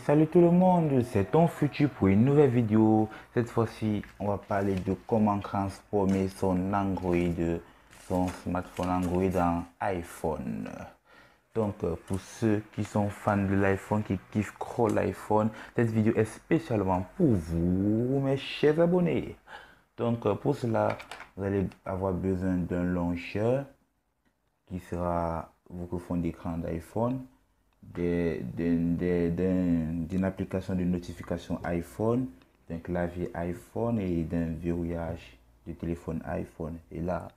Salut tout le monde, c'est ton futur pour une nouvelle vidéo. Cette fois-ci, on va parler de comment transformer son smartphone Android en iPhone. Donc, pour ceux qui sont fans de l'iPhone, qui kiffent trop l'iPhone, cette vidéo est spécialement pour vous, mes chers abonnés. Donc, pour cela, vous allez avoir besoin d'un launcher qui sera votre fond d'écran d'iPhone, d'une application de notification iPhone, d'un clavier iPhone et d'un verrouillage de téléphone iPhone. Et là,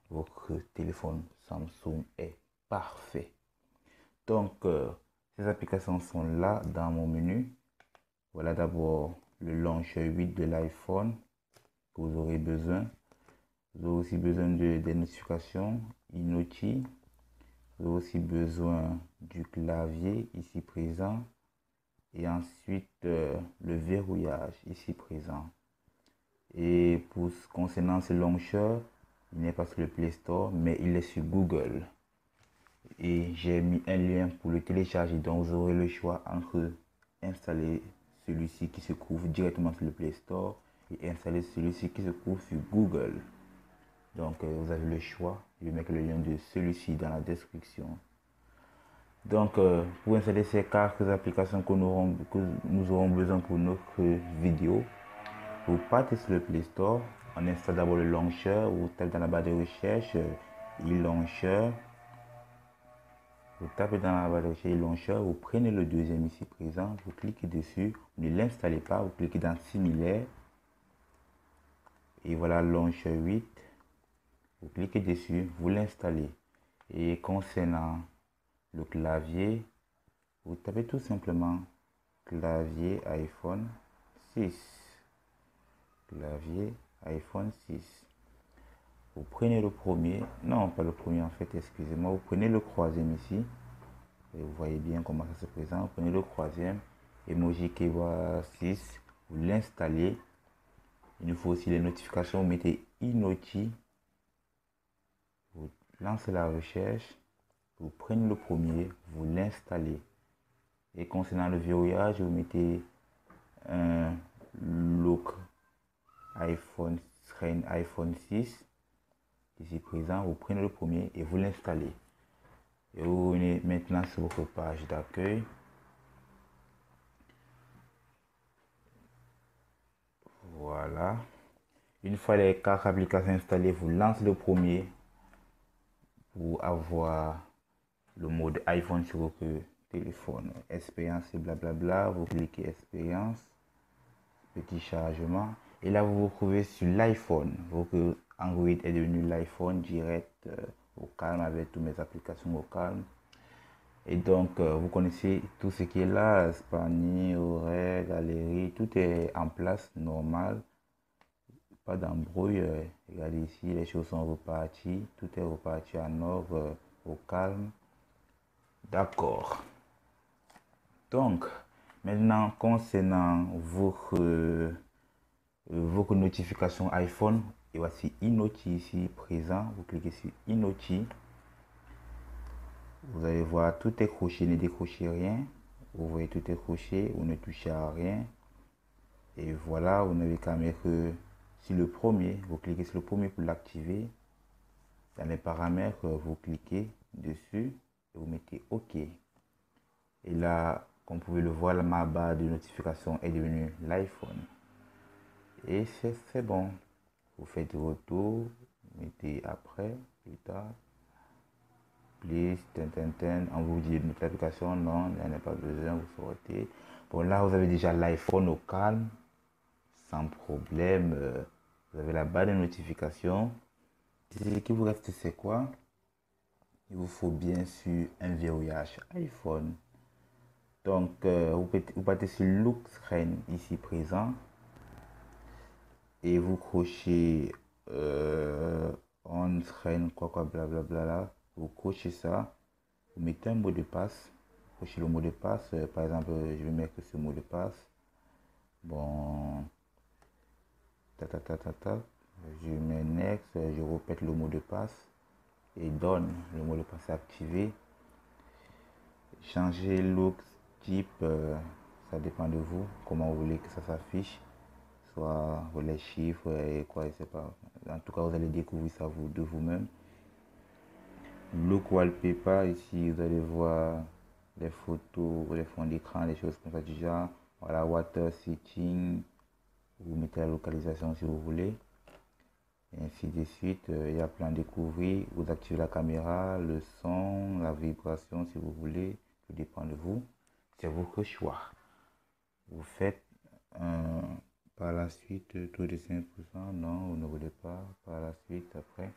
votre téléphone Samsung est parfait. Donc, ces applications sont là dans mon menu. Voilà d'abord le launcher 8 de l'iPhone que vous aurez besoin. Vous aurez aussi besoin des notifications Inoti. Vous avez aussi besoin du clavier ici présent et ensuite le verrouillage ici présent. Et concernant ce launcher, il n'est pas sur le Play Store mais il est sur Google. Et j'ai mis un lien pour le télécharger, donc vous aurez le choix entre installer celui-ci qui se trouve directement sur le Play Store et installer celui-ci qui se trouve sur Google. Donc vous avez le choix. Je vais mettre le lien de celui-ci dans la description. Donc pour installer ces quelques applications que nous aurons besoin pour notre vidéo, vous partez sur le Play Store, on installe d'abord le launcher, vous tapez dans la barre de recherche e-launcher, vous tapez dans la barre de recherche e-launcher, vous prenez le deuxième ici présent, vous cliquez dessus, vous ne l'installez pas, vous cliquez dans similaire et voilà launcher 8. Vous cliquez dessus, vous l'installez. Et concernant le clavier, vous tapez tout simplement clavier iPhone 6. Clavier iPhone 6. Vous prenez le premier, non pas le premier en fait, excusez-moi, vous prenez le troisième ici. Et vous voyez bien comment ça se présente. Vous prenez le troisième, emoji Kewa 6, vous l'installez. Il nous faut aussi les notifications, vous mettez Inoti. Vous lancez la recherche, vous prenez le premier, vous l'installez. Et concernant le verrouillage, vous mettez un look iPhone 6 ici présent, vous prenez le premier et vous l'installez. Et vous venez maintenant sur votre page d'accueil. Voilà. Une fois les 4 applications installées, vous lancez le premier pour avoir le mode iPhone sur votre téléphone. Expérience et blablabla. Vous cliquez expérience, petit chargement. Et là, vous vous retrouvez sur l'iPhone. Votre Android est devenu l'iPhone direct au calme avec toutes mes applications au calme. Et donc, vous connaissez tout ce qui est là, Spani, horaire, galerie, tout est en place, normal. Pas d'embrouille. Regardez ici, les choses sont reparties. Tout est reparti en ordre, au calme. D'accord. Donc, maintenant, concernant vos notifications iPhone, et voici Inoti ici présent. Vous cliquez sur Inoti. Vous allez voir, tout est croché, ne décrochez rien. Vous voyez, tout est croché, vous ne touchez à rien. Et voilà, vous n'avez qu'à mettre sur le premier. Vous cliquez sur le premier pour l'activer. Dans les paramètres, vous cliquez dessus et vous mettez OK. Et là, comme vous pouvez le voir, ma barre de notification est devenue l'iPhone. Et c'est bon. Vous faites retour, mettez après, plus tard. Please, on vous dit notre application, non, il n'y en a pas besoin, vous sortez. Bon, là, vous avez déjà l'iPhone au calme, sans problème. Vous avez la barre de notification. Ce qui vous reste, c'est quoi? Il vous faut bien sûr un verrouillage iPhone. Donc, vous partez sur Look Screen ici présent. Et vous crochez on screen, quoi, blablabla. Là. Vous crochez ça. Vous mettez un mot de passe. Vous crochez le mot de passe. Par exemple, je vais mettre ce mot de passe. Bon. Je mets next. Je répète le mot de passe. Et donne. Le mot de passe activé. Changer look type Ça dépend de vous, comment vous voulez que ça s'affiche, soit les chiffres et quoi, je sais pas. En tout cas, vous allez découvrir ça vous, de vous-même. Look wallpaper, ici vous allez voir les photos, les fonds d'écran, les choses comme ça du genre. Voilà, water setting, vous mettez la localisation si vous voulez. Et ainsi de suite, il y a plein de découvrir. Vous activez la caméra, le son, la vibration si vous voulez. Tout dépend de vous. C'est votre choix. Vous faites par la suite taux de 5%. Non, vous ne voulez pas. Par la suite, après.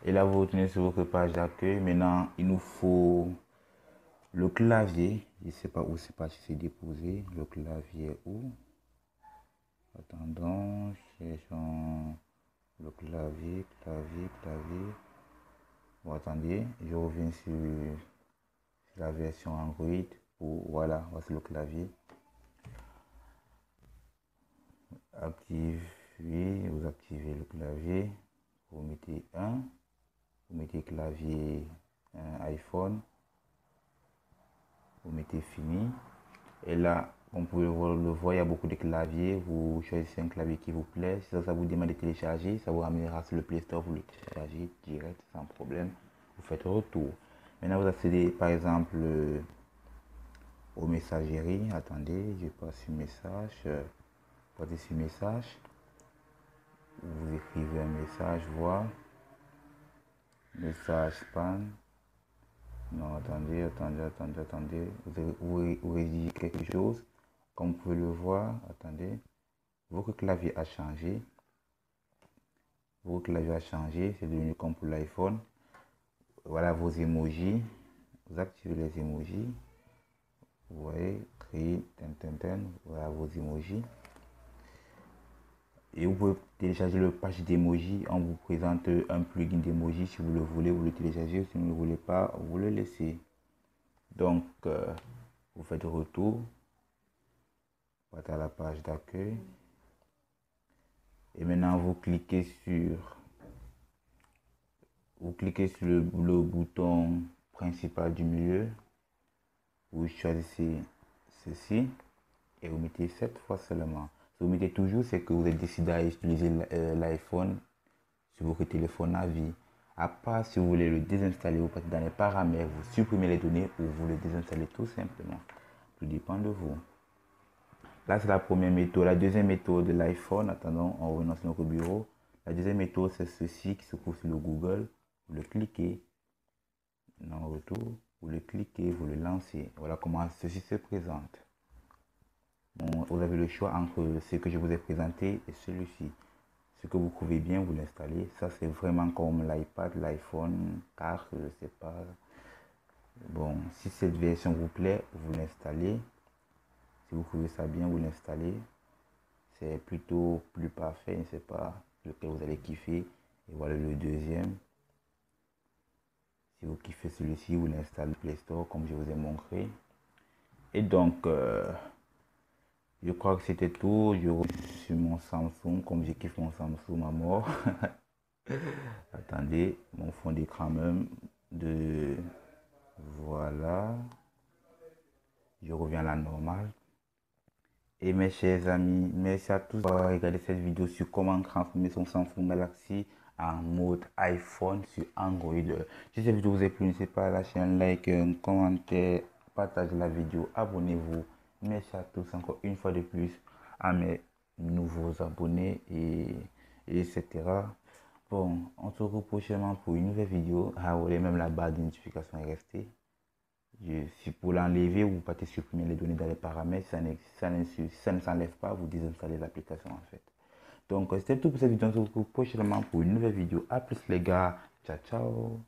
Et là, vous retournez sur votre page d'accueil. Maintenant, il nous faut le clavier. Je ne sais pas où c'est déposé. Le clavier est où? Attendons, cherchons le clavier. Bon, attendez, je reviens sur la version Android. Voilà, voici le clavier. Vous activez le clavier. Vous mettez vous mettez clavier iPhone. Vous mettez fini. Et là, comme vous pouvez le voir, il y a beaucoup de claviers. Vous choisissez un clavier qui vous plaît. Si ça vous demande de télécharger, ça vous ramènera sur le Play Store. Vous le téléchargez direct, sans problème. Vous faites retour. Maintenant, vous accédez par exemple aux messageries. Attendez, je passe sur message. Partez sur message. Vous écrivez un message, voir. Message spam. Non, attendez. Vous rédigez quelque chose. Comme vous pouvez le voir, attendez. Votre clavier a changé. C'est devenu comme pour l'iPhone. Voilà vos emojis. Vous activez les emojis. Vous voyez, créer, voilà vos emojis. Et vous pouvez télécharger le patch d'emoji. On vous présente un plugin d'emoji. Si vous le voulez, vous le téléchargez. Si vous ne le voulez pas, vous le laissez. Donc, vous faites retour. Partez à la page d'accueil. Et maintenant, vous cliquez sur le bouton principal du milieu. Vous choisissez ceci et vous mettez 7 fois seulement. Si vous mettez toujours, c'est que vous êtes décidé à utiliser l'iPhone sur votre téléphone à vie. À part si vous voulez le désinstaller, vous partez dans les paramètres, vous supprimez les données ou vous le désinstallez tout simplement. Tout dépend de vous. Là, c'est la première méthode. La deuxième méthode de l'iPhone, attendons, on revient sur notre bureau. La deuxième méthode, c'est ceci qui se trouve sur le Google. Vous le cliquez. En retour, vous le cliquez, vous le lancez. Voilà comment ceci se présente. Bon, vous avez le choix entre ce que je vous ai présenté et celui-ci. Ce que vous trouvez bien, vous l'installez. Ça, c'est vraiment comme l'iPad, l'iPhone 4, je ne sais pas. Bon, si cette version vous plaît, vous l'installez. Si vous trouvez ça bien, vous l'installez. C'est plutôt plus parfait, je ne sais pas lequel vous allez kiffer. Et voilà le deuxième. Si vous kiffez celui-ci, vous l'installez Play Store comme je vous ai montré. Et donc, je crois que c'était tout. Je reviens sur mon Samsung, comme je kiffe mon Samsung à mort. Attendez, mon fond d'écran même. Voilà. Je reviens à la normale. Et mes chers amis, merci à tous d'avoir regardé cette vidéo sur comment transformer son Samsung Galaxy en mode iPhone sur Android. Si cette vidéo vous a plu, n'hésitez pas à lâcher un like, un commentaire, partagez la vidéo, abonnez-vous. Merci à tous encore une fois de plus à mes nouveaux abonnés et etc. Bon, on se retrouve prochainement pour une nouvelle vidéo. Ah ouais, même la barre de notification est restée. Si pour l'enlever, vous partez supprimer les données dans les paramètres. Si ça ne s'enlève pas, vous désinstallez l'application en fait. Donc, c'était tout pour cette vidéo. On se retrouve prochainement pour une nouvelle vidéo. A plus les gars. Ciao, ciao.